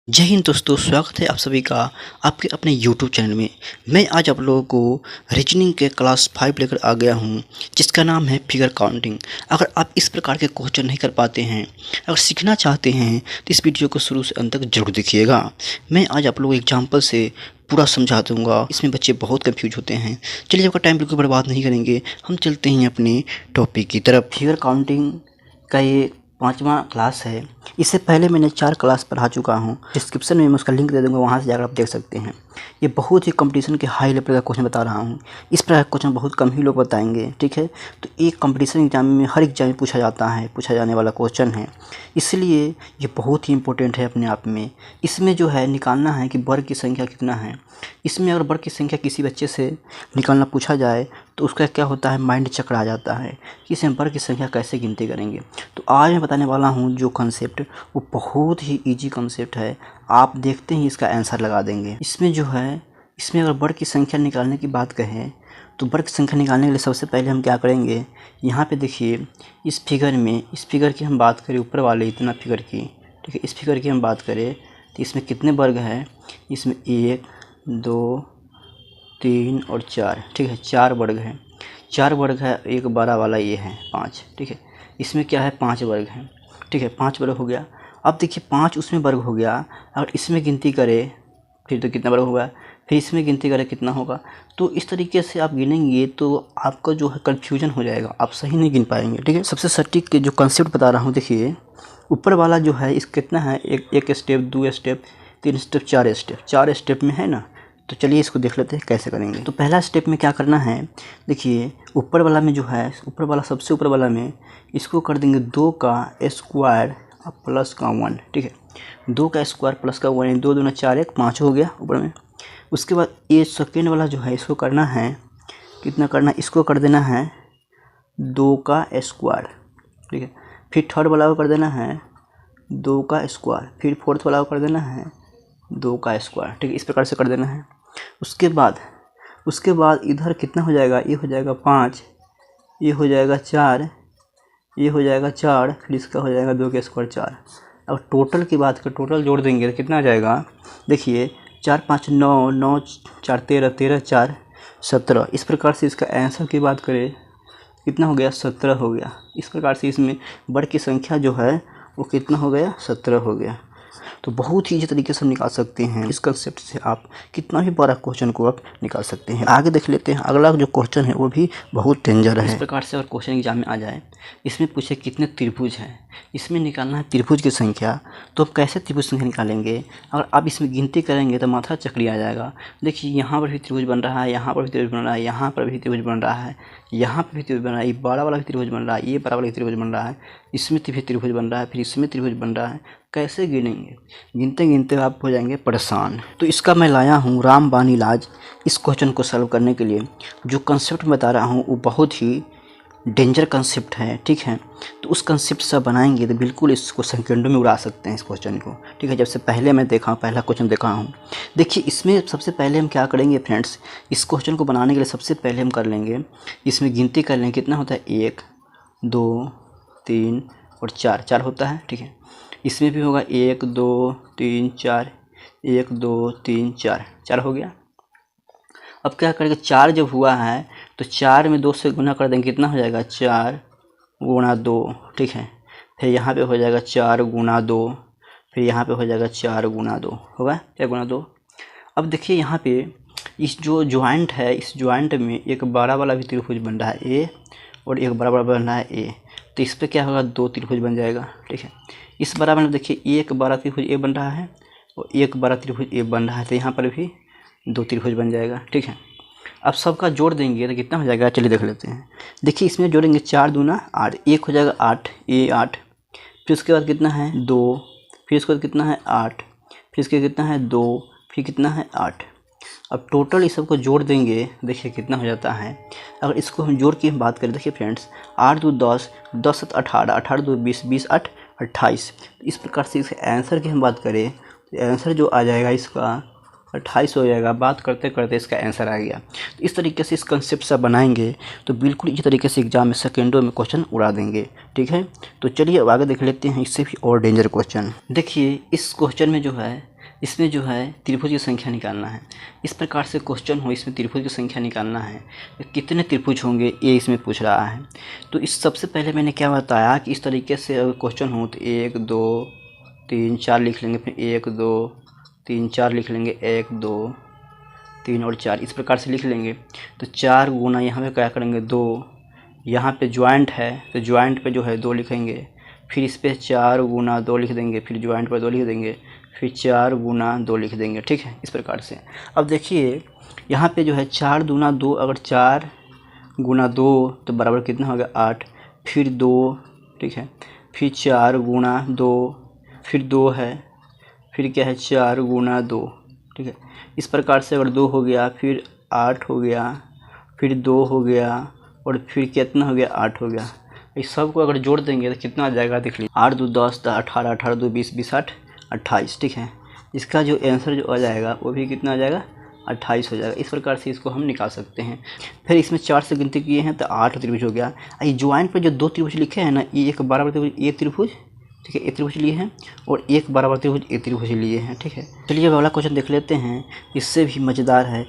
जय हिंद दोस्तों, स्वागत है आप सभी का आपके अपने YouTube चैनल में। मैं आज आप लोगों को रीजनिंग के क्लास 5 लेकर आ गया हूं, जिसका नाम है फिगर काउंटिंग। अगर आप इस प्रकार के क्वेश्चन नहीं कर पाते हैं, अगर सीखना चाहते हैं तो इस वीडियो को शुरू से अंत तक जरूर देखिएगा। मैं आज आप लोगों को एग्जाम्पल से पूरा समझा दूंगा। इसमें बच्चे बहुत कंफ्यूज होते हैं। चलिए, आपका टाइम बिल्कुल बर्बाद नहीं करेंगे, हम चलते हैं अपने टॉपिक की तरफ। फिगर काउंटिंग का ये 5वां क्लास है। इससे पहले मैंने 4 क्लास पढ़ा चुका हूँ। डिस्क्रिप्शन में मैं उसका लिंक दे दूँगा, वहाँ से जाकर आप देख सकते हैं। ये बहुत ही कंपटीशन के हाई लेवल का क्वेश्चन बता रहा हूँ। इस प्रकार का क्वेश्चन बहुत कम ही लोग बताएंगे, ठीक है। तो एक कंपटीशन एग्जाम में हर एग्जाम में पूछा जाता है, पूछा जाने वाला क्वेश्चन है, इसलिए ये बहुत ही इंपॉर्टेंट है अपने आप में। इसमें जो है निकालना है कि वर्ग की संख्या कितना है। इसमें अगर वर्ग की संख्या किसी बच्चे से निकालना पूछा जाए तो उसका क्या होता है, माइंड चक्कर आ जाता है कि इसमें वर्ग की संख्या कैसे गिनती करेंगे। तो आज मैं बताने वाला हूँ जो कंसेप्ट, वो बहुत ही इजी कंसेप्ट है। आप देखते ही इसका आंसर लगा देंगे। इसमें जो है, इसमें अगर वर्ग की संख्या निकालने की बात कहें तो वर्ग की संख्या निकालने के लिए सबसे पहले हम क्या करेंगे, यहाँ पे देखिए इस फिगर में, इस फिगर की हम बात करें, ऊपर वाले इतना फिगर की, ठीक है, इस फिगर की हम बात करें तो इसमें कितने वर्ग हैं, इसमें 1 2 3 और 4, ठीक है, 4 वर्ग हैं। 4 वर्ग है, एक बड़ा वाला ये है 5, ठीक है। इसमें क्या है, 5 वर्ग हैं, ठीक है, 5 वर्ग हो गया। अब देखिए 5 उसमें वर्ग हो गया, अगर इसमें गिनती करें फिर तो कितना वर्ग होगा, फिर इसमें गिनती करें कितना होगा। तो इस तरीके से आप गिनेंगे तो आपका जो है कन्फ्यूजन हो जाएगा, आप सही नहीं गिन पाएंगे, ठीक है। सबसे सटीक जो कंसेप्ट बता रहा हूँ, देखिए ऊपर वाला जो है इस कितना है, एक step, 2 step, 3 step, 4 step, 4 step में है ना। तो चलिए इसको देख लेते हैं कैसे करेंगे। तो पहला स्टेप में क्या करना है, देखिए ऊपर वाला में जो है, ऊपर वाला सबसे ऊपर वाला में इसको कर देंगे 2 का स्क्वायर प्लस का 1, ठीक है। 2 का स्क्वायर प्लस का 1, 2 दूना 4, 1 5 हो गया ऊपर में। उसके बाद ये सेकेंड वाला जो है इसको करना है, कितना करना है, इसको कर देना है 2 का स्क्वायर, ठीक है। फिर थर्ड वाला को कर देना है 2 का स्क्वायर, फिर फोर्थ वाला को कर देना है 2 का स्क्वायर, ठीक है। इस प्रकार से कर देना है। उसके बाद इधर कितना हो जाएगा, ये हो जाएगा 5, ये हो जाएगा 4, ये हो जाएगा 4, फिर इसका हो जाएगा 2 का स्क्वायर 4। अब टोटल की बात करें, टोटल जोड़ देंगे तो कितना आ जाएगा, देखिए 4 5 9, 9 4 13, 13 4 17। इस प्रकार से इसका आंसर की बात करें कितना हो गया, 17 हो गया। इस प्रकार से इसमें वर्ग की संख्या जो है वो कितना हो गया, 17 हो गया। तो बहुत ही इजी तरीके से हम निकाल सकते हैं। इस कंसेप्ट से आप कितना भी बड़ा क्वेश्चन को आप निकाल सकते हैं। आगे देख लेते हैं, अगला जो क्वेश्चन है वो भी बहुत डेंजर है। इस प्रकार से अगर क्वेश्चन एग्जाम में आ जाए, इसमें पूछे कितने त्रिभुज हैं, इसमें निकालना है त्रिभुज की संख्या, तो आप कैसे त्रिभुज संख्या निकालेंगे। अगर आप इसमें गिनती करेंगे तो माथा चक्री आ जाएगा। देखिए यहाँ पर भी त्रिभुज बन रहा है, यहाँ पर भी त्रिभुज बन रहा है, यहाँ पर भी त्रिभुज बन रहा है, यहाँ पर भी त्रिभुज बन रहा है, ये बड़ा वाला भी त्रिभुज बन रहा है, ये बड़ा वाला भी त्रिभुज बन रहा है, इसमें भी त्रिभुज बन रहा है, फिर इसमें त्रिभुज बन रहा है। कैसे गिनेंगे, गिनते गिनते आप हो जाएंगे परेशान। तो इसका मैं लाया हूँ रामबाण इलाज, इस क्वेश्चन को सॉल्व करने के लिए। जो कंसेप्ट बता रहा हूँ वो बहुत ही डेंजर कंसेप्ट है, ठीक है। तो उस कंसेप्ट से बनाएंगे तो बिल्कुल इसको सेकंडों में उड़ा सकते हैं इस क्वेश्चन को, ठीक है। जब से पहले मैं पहला क्वेश्चन देखा हूँ। देखिए इसमें सबसे पहले हम क्या करेंगे फ्रेंड्स, इस क्वेश्चन को बनाने के लिए सबसे पहले हम कर लेंगे, इसमें गिनती कर लेंगे कितना होता है, 1 2 3 और 4, 4 होता है, ठीक है। इसमें भी होगा 1 2 3 4, 1 2 3 4, 4 हो गया। अब क्या करेंगे, 4 जब हुआ है तो 4 में 2 से गुना कर देंगे, कितना हो जाएगा, 4 गुणा 2, ठीक है। फिर यहाँ पे हो जाएगा 4 गुणा 2, फिर यहाँ पे हो जाएगा 4 गुणा 2, होगा 4 गुणा 2। अब देखिए यहाँ पे इस जो ज्वाइंट है, इस ज्वाइंट में एक बड़ा वाला भी त्रिभुज बन रहा है ए, और एक बड़ा बड़ा बन रहा है ए, तो इस पर क्या होगा, 2 त्रिभुज बन जाएगा, ठीक है। इस बराबर में देखिए एक बड़ा त्रिभुज ए बन रहा है और एक बड़ा त्रिभुज ए बन रहा है, तो यहाँ पर भी 2 त्रिभुज बन जाएगा, ठीक है। अब सबका जोड़ देंगे तो कितना हो जाएगा, चलिए देख लेते हैं। देखिए इसमें जोड़ेंगे 4 दूना 8, 1 हो जाएगा 8, ए 8, फिर उसके बाद कितना है 2, फिर उसके बाद कितना है 8, फिर इसके कितना है 2, फिर कितना है 8। अब टोटल इस सबको जोड़ देंगे, देखिए कितना हो जाता है। अगर इसको हम जोड़ की बात करें, देखिए फ्रेंड्स 8 2 10, 10 7 18, 18 2 20, 20 8 28। इस प्रकार से इसके आंसर की हम बात करें तो आंसर जो आ जाएगा इसका 28 हो जाएगा। बात करते करते इसका आंसर आ गया। तो इस तरीके से इस कंसेप्ट से बनाएंगे तो बिल्कुल इसी तरीके से एग्जाम में सेकेंडों में क्वेश्चन उड़ा देंगे, ठीक है। तो चलिए अब आगे देख लेते हैं इससे भी और डेंजर क्वेश्चन। देखिए इस क्वेश्चन में जो है इसमें जो है त्रिभुज की संख्या निकालना है। इस प्रकार से क्वेश्चन हो, इसमें त्रिभुज की संख्या निकालना है, तो कितने त्रिभुज होंगे ये इसमें पूछ रहा है। तो इस सबसे पहले मैंने क्या बताया कि इस तरीके से अगर क्वेश्चन हो तो 1 2 3 4 लिख लेंगे, फिर 1 2 3 4 लिख लेंगे, 1 2 3 और 4 इस प्रकार से लिख लेंगे। तो 4 गुना यहाँ पे क्या करेंगे 2, यहाँ पे ज्वाइंट है तो ज्वाइंट पे जो है 2 लिखेंगे, फिर इस पर 4 गुना 2 लिख देंगे, फिर ज्वाइंट पर 2 लिख देंगे, फिर 4 गुना 2 लिख देंगे। ठीक है, इस प्रकार से। अब देखिए यहाँ पे जो है 4 दूना 2, अगर 4 गुना 2 तो बराबर कितना हो गया 8, फिर 2, ठीक है, फिर 4 गुना 2, फिर 2 है, फिर क्या है 4 गुना 2, ठीक है। इस प्रकार से अगर 2 हो गया, फिर 8 हो गया, फिर 2 हो गया, और फिर कितना हो गया 8 हो गया। इस सब को अगर जोड़ देंगे तो कितना आ जाएगा देख लीजिए, 8 2 10 18, 18 2 20, 20 8 28, ठीक है। इसका जो आंसर जो आ जाएगा वो भी कितना आ जाएगा 28 हो जाएगा। इस प्रकार से इसको हम निकाल सकते हैं। फिर इसमें 4 से गिनती किए हैं तो 8 त्रिभुज हो गया। ये ज्वाइंट पर जो 2 त्रिभुज लिखे हैं ना, ये एक बराबर त्रिभुज ए त्रिभुज, ठीक है, ए त्रिभुज लिए हैं, और एक बराबर त्रिभुज ए त्रिभुज लिए हैं। ठीक है, चलिए अगला क्वेश्चन देख लेते हैं, इससे भी मज़ेदार है।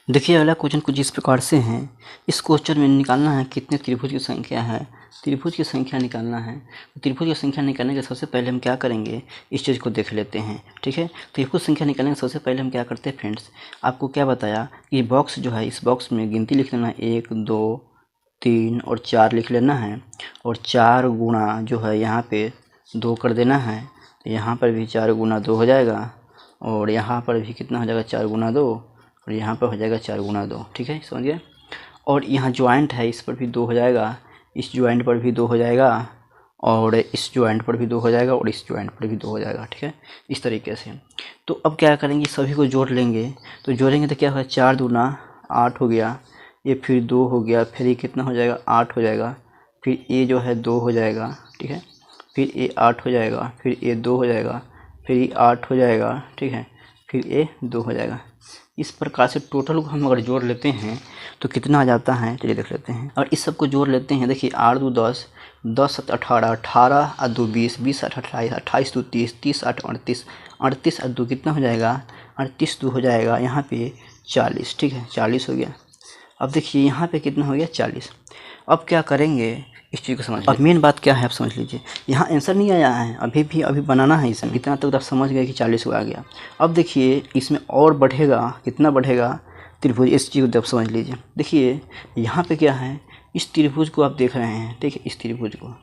देखिए अगला क्वेश्चन कुछ इस प्रकार से है। इस क्वेश्चन में निकालना है कितने त्रिभुज की संख्या है, त्रिभुज की संख्या निकालना है। तो त्रिभुज की संख्या निकालने के सबसे पहले हम क्या करेंगे, इस चीज़ को देख लेते हैं। ठीक है, त्रिभुज संख्या निकालने के सबसे पहले हम क्या करते हैं फ्रेंड्स, आपको क्या बताया कि बॉक्स जो है, इस बॉक्स में गिनती लिख लेना है, 1 2 3 और 4 लिख लेना है, और 4 गुणा जो है यहाँ पे 2 कर देना है। तो यहाँ पर भी 4 गुना 2 हो जाएगा, और यहाँ पर भी कितना हो जाएगा 4 गुना 2, और यहाँ पर हो जाएगा 4 गुना 2। ठीक है, समझ गए। और यहाँ ज्वाइंट है, इस पर भी 2 हो जाएगा, इस ज्वाइंट पर भी 2 हो जाएगा, और इस ज्वाइंट पर भी 2 हो जाएगा, और इस ज्वाइंट पर भी 2 हो जाएगा। ठीक है, इस तरीके से। तो अब क्या करेंगे, सभी को जोड़ लेंगे। तो जोड़ेंगे तो क्या होगा, 4 दूना 8 हो गया, ये फिर 2 हो गया, फिर ये कितना हो जाएगा 8 हो जाएगा, फिर ये जो है 2 हो जाएगा। ठीक है, फिर ये 8 हो जाएगा, फिर ये 2 हो जाएगा, फिर ये 8 हो जाएगा। ठीक है, फिर ये 2 हो जाएगा। इस प्रकार से टोटल को हम अगर जोड़ लेते हैं तो कितना आ जाता है, चलिए देख लेते हैं। और इस सब को जोड़ लेते हैं, देखिए 8 2 10, 10 7 18, 18 और 2 20, 20 8 28, 28 2 30, 30 8 38, 38 और 2 कितना हो जाएगा 38, 2 हो जाएगा यहाँ पे 40। ठीक है, 40 हो गया। अब देखिए यहाँ पे कितना हो गया 40। अब क्या करेंगे इस चीज़ को समझ। अब मेन बात क्या है आप समझ लीजिए, यहाँ आंसर नहीं आया है, अभी बनाना है इसमें। इतना तक आप समझ गए कि 40 को आ गया। अब देखिए इसमें और बढ़ेगा, कितना बढ़ेगा त्रिभुज, इस चीज़ को आप समझ लीजिए। देखिए यहाँ पे क्या है, इस त्रिभुज को आप देख रहे हैं, ठीक है, इस त्रिभुज को,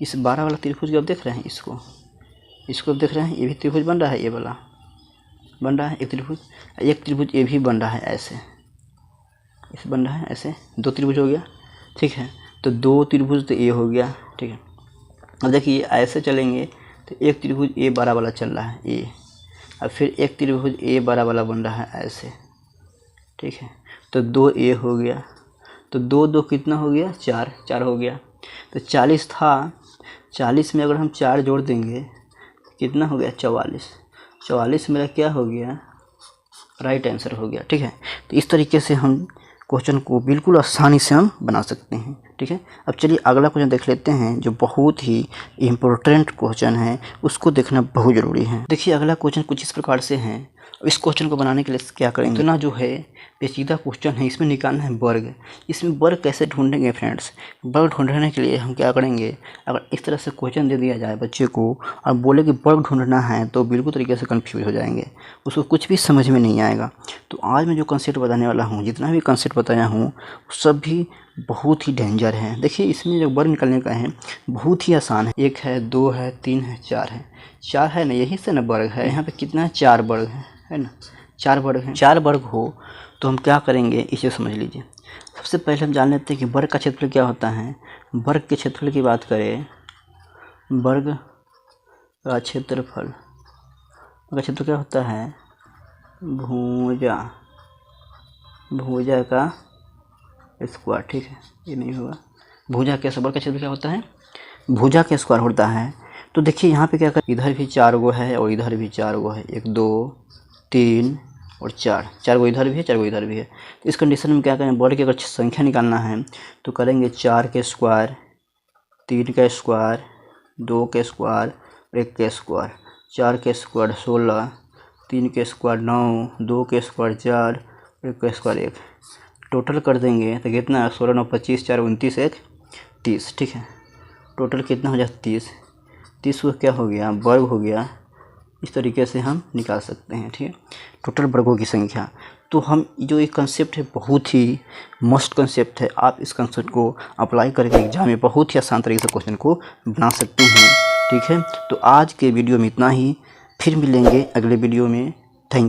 इस 12 वाला त्रिभुज को आप देख रहे हैं, इसको आप देख रहे हैं, ये भी त्रिभुज बन रहा है, ये वाला बन रहा है एक त्रिभुज ये भी बन रहा है, ऐसे इस बन रहा है, ऐसे 2 त्रिभुज हो गया। ठीक है, तो 2 त्रिभुज तो ये हो गया। ठीक है, अब देखिए ऐसे चलेंगे तो एक त्रिभुज ए बड़ा वाला चल रहा है ए, अब फिर एक त्रिभुज ए बड़ा वाला बन रहा है ऐसे। ठीक है, तो 2 ए हो गया, तो 2 2 कितना हो गया 4, 4 हो गया। तो 40 था, 40 में अगर हम 4 जोड़ देंगे कितना हो गया 44, 44 मेरा क्या हो गया राइट आंसर हो गया। ठीक है, तो इस तरीके से हम क्वेश्चन को बिल्कुल आसानी से हम बना सकते हैं। ठीक है, अब चलिए अगला क्वेश्चन देख लेते हैं, जो बहुत ही इम्पोर्टेंट क्वेश्चन है, उसको देखना बहुत ज़रूरी है। देखिए अगला क्वेश्चन कुछ इस प्रकार से है। इस क्वेश्चन को बनाने के लिए क्या करेंगे, इतना जो है पेचीदा क्वेश्चन है, इसमें निकालना है वर्ग। इसमें वर्ग कैसे ढूंढेंगे फ्रेंड्स, वर्ग ढूंढने के लिए हम क्या करेंगे, अगर इस तरह से क्वेश्चन दे दिया जाए बच्चे को और बोले कि वर्ग ढूंढना है, तो बिल्कुल तरीके से कंफ्यूज हो जाएंगे, उसको कुछ भी समझ में नहीं आएगा। तो आज मैं जो कंसेप्ट बताने वाला हूँ, जितना भी कंसेप्ट बताया हूँ, सब भी बहुत ही डेंजर है। देखिए इसमें जो वर्ग निकालने का है बहुत ही आसान है, 1 है 2 है 3 है 4 है, 4 है ना, यही से ना वर्ग है। यहाँ पे कितना है 4 वर्ग है ना, 4 वर्ग हैं। 4 वर्ग हो तो हम क्या करेंगे इसे समझ लीजिए। सबसे पहले हम जान लेते हैं कि वर्ग का क्षेत्रफल क्या होता है। वर्ग के क्षेत्रफल की बात करें, वर्ग का क्षेत्रफल क्या होता है, भुजा का स्क्वायर। ठीक है, ये नहीं होगा, भुजा के वर्ग का क्षेत्रफल क्या होता है, भुजा के स्क्वायर होता है। तो देखिए यहाँ पे क्या कर, इधर भी 4 गो है और इधर भी 4 गो है, 1 2 3 और 4 गो इधर भी है, 4 गो इधर भी है। तो इस कंडीशन में क्या करें, वर्ग की अगर संख्या निकालना है तो करेंगे 4 के स्क्वायर, 3 का स्क्वायर, 2 के स्क्वायर और 1 के स्क्वायर। 4 के स्क्वायर 16, 3 के स्क्वायर 9, 2 के स्क्वायर 4, 1 का स्क्वायर 1। टोटल कर देंगे तो कितना है, 16 9 25, 4 29, 1 30। ठीक है, टोटल कितना हो जाए 30। 30 को क्या हो गया, वर्ग हो गया। इस तरीके से हम निकाल सकते हैं। ठीक है, टोटल वर्गों की संख्या। तो हम जो ये कंसेप्ट है बहुत ही मस्त कंसेप्ट है। आप इस कंसेप्ट को अप्लाई करके एग्जाम में बहुत ही आसान तरीके से क्वेश्चन को बना सकते हैं। ठीक है, तो आज के वीडियो में इतना ही। फिर मिलेंगे अगले वीडियो में।